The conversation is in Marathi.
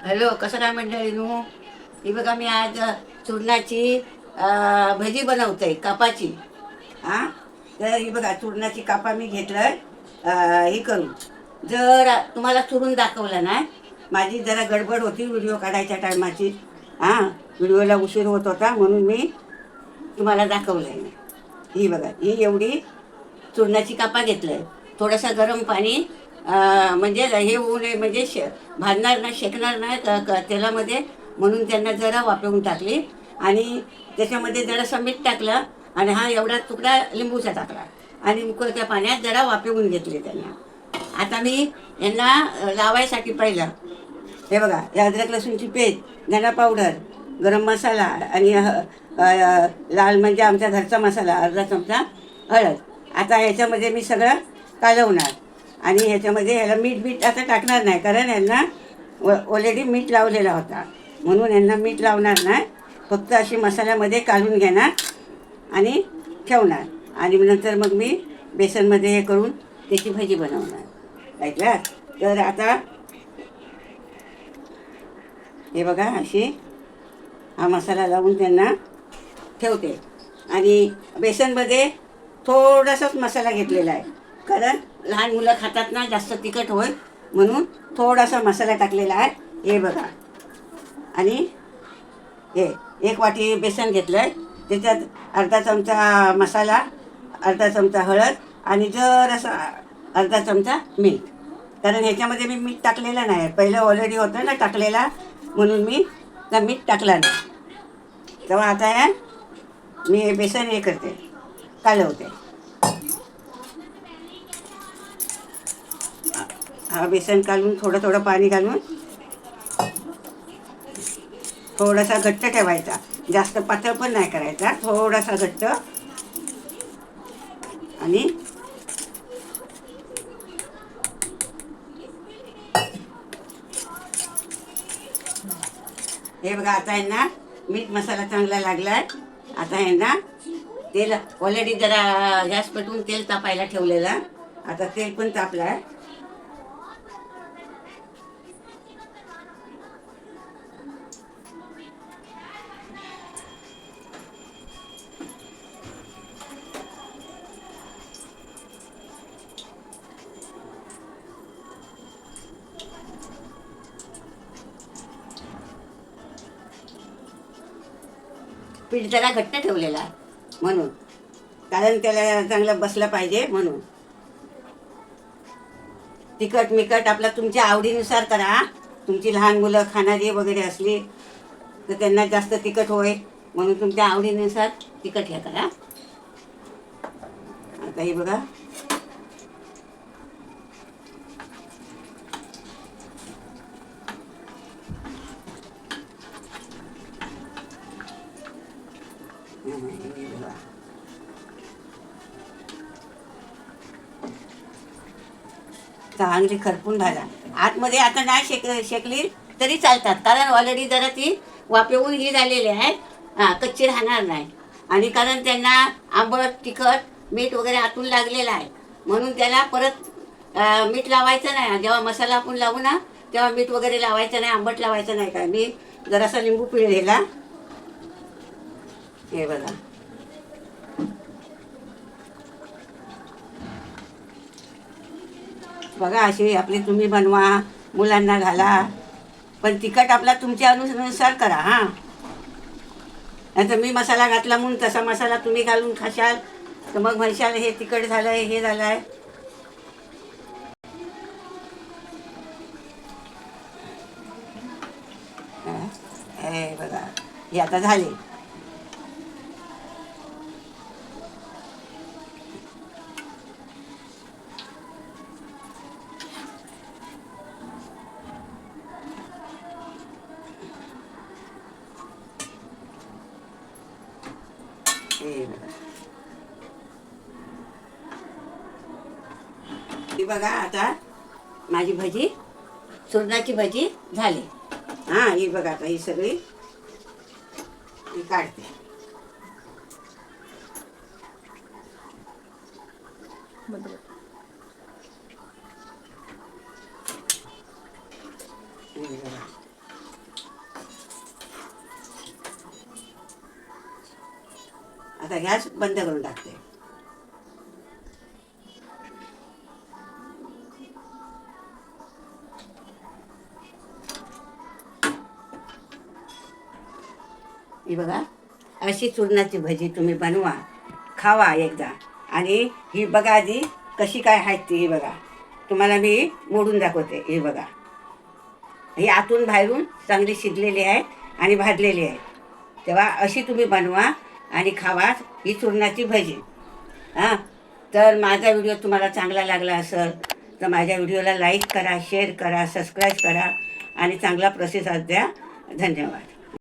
हॅलो, कसं काय मंडळीनू? ही बघा मी आज चूरणाची भजी बनवते कापाची. हां, तर ही बघा चूरणाची कापा मी घेतलं ही करून. जर तुम्हाला चुरून दाखवलं ना, माझी जरा गडबड होती व्हिडिओ काढायच्या टायमाची. हां, व्हिडिओला उशीर होत होता म्हणून मी तुम्हाला दाखवलं आहे. ही बघा, ही एवढी चूरणाची कापा घेतलं आहे. थोडंसं गरम पाणी म्हणजे हे होऊ नये, म्हणजे भाजणार नाही, शेकणार नाही तेलामध्ये, म्हणून त्यांना जरा वाफवून टाकली. आणि त्याच्यामध्ये जरासं मीठ टाकलं आणि हा एवढा तुकडा लिंबूचा टाकला आणि उकळत्या पाण्यात जरा वाफवून घेतले त्यांना. आता मी यांना लावायसाठी पहिलं हे बघा, या अद्रक लसूणची पेस्ट, धना पावडर, गरम मसाला आणि लाल म्हणजे आमच्या घरचा मसाला अर्धा चमचा, हळद. आता ह्याच्यामध्ये मी सगळं कालवणार आणि ह्याच्यामध्ये ह्याला मीठ आता टाकणार नाही, कारण यांना ऑलरेडी मीठ लावलेला होता, म्हणून यांना मीठ लावणार नाही. फक्त अशी मसाल्यामध्ये काढून घेणार आणि ठेवणार आणि नंतर मग मी बेसनमध्ये हे करून त्याची भजी बनवणार. ऐकला? तर आता हे बघा, अशी हा मसाला लावून त्यांना ठेवते आणि बेसनमध्ये थोडासाच मसाला घेतलेला आहे, कारण लहान मुलं खातात ना जास्त तिखट होय, म्हणून थोडासा मसाला टाकलेला आहे. हे बघा, आणि हे 1 वाटी बेसन घेतलं आहे, त्याच्यात अर्धा चमचा मसाला, अर्धा चमचा हळद आणि जरासा अर्धा चमचा मीठ. कारण ह्याच्यामध्ये मी मीठ टाकलेलं नाही, पहिलं ऑलरेडी होतं ना टाकलेला, म्हणून मी त्या मीठ टाकला नाही. तेव्हा आता या मी हे बेसन हे करते, कालवते. हा बेसन काढून थोडं थोडं पाणी घालून थोडासा घट्ट ठेवायचा, जास्त पातळ पण नाही करायचा, थोडासा घट्ट. आणि हे बघा, आता यांना मीठ मसाला चांगला लागला आहे. आता यांना तेल ऑलरेडी जरा गॅस पेटवून तेल तापायला ठेवलेलं, आता तेल पण तापलं आहे. पीठ जरा घट्ट ठेवलेला आहे म्हणून, कारण त्याला चांगलं बसलं पाहिजे म्हणून. तिखट मिखट आपला तुमच्या आवडीनुसार करा. तुमची लहान मुलं खाणारी वगैरे असली तर त्यांना जास्त तिखट होय, म्हणून तुमच्या आवडीनुसार तिखट हे करा. आता हे बघा, चांगली खरपून भाजा. आतमध्ये आता नाही शेकली तरी चालतात, कारण ऑलरेडी जरा ती वाफेवून ही झालेली आहे. कच्ची राहणार नाही. आणि कारण त्यांना आंबट तिखट मीठ वगैरे आतून लागलेलं आहे, म्हणून त्याला परत मीठ लावायचं नाही. जेव्हा मसाला आपण लावू ना तेव्हा मीठ वगैरे लावायचं नाही, आंबट लावायचं नाही. काय मी जरासा लिंबू पिळलेला, हे बघा. बघा, अशी आपली तुम्ही बनवा, मुलांना घाला, पण तिखट आपला तुमच्या अनुसार करा. हां, नाही तर मी मसाला घातला म्हणून तसा मसाला तुम्ही घालून खाशाल तर मग म्हणशाल हे तिखट झालं आहे, हे झालं आहे. हे बघा, हे आता झाले. हे बघा, ही बघा, आता माझी भजी, चुरणाची भजी झाली. हां, ही बघा, आता ही सगळी मी काढते. हे बघा, आता गॅस बंद करून टाकते. ही बघा, अशी चूरणाची भजी तुम्ही बनवा, खावा एकदा. आणि ही बघा आधी कशी काय आहेत ती. ही बघा, तुम्हाला मी मोडून दाखवते. ही बघा, ही आतून बाहेरून चांगली शिजलेली आहे आणि भाजलेली आहे. तेव्हा अशी तुम्ही बनवा आणि खावा ही चूरणाची भजी. हां, तर माझा व्हिडिओ तुम्हाला चांगला लागला असेल तर माझ्या व्हिडिओला लाईक करा, शेअर करा, सबस्क्राईब करा आणि चांगला प्रतिसाद द्या. धन्यवाद.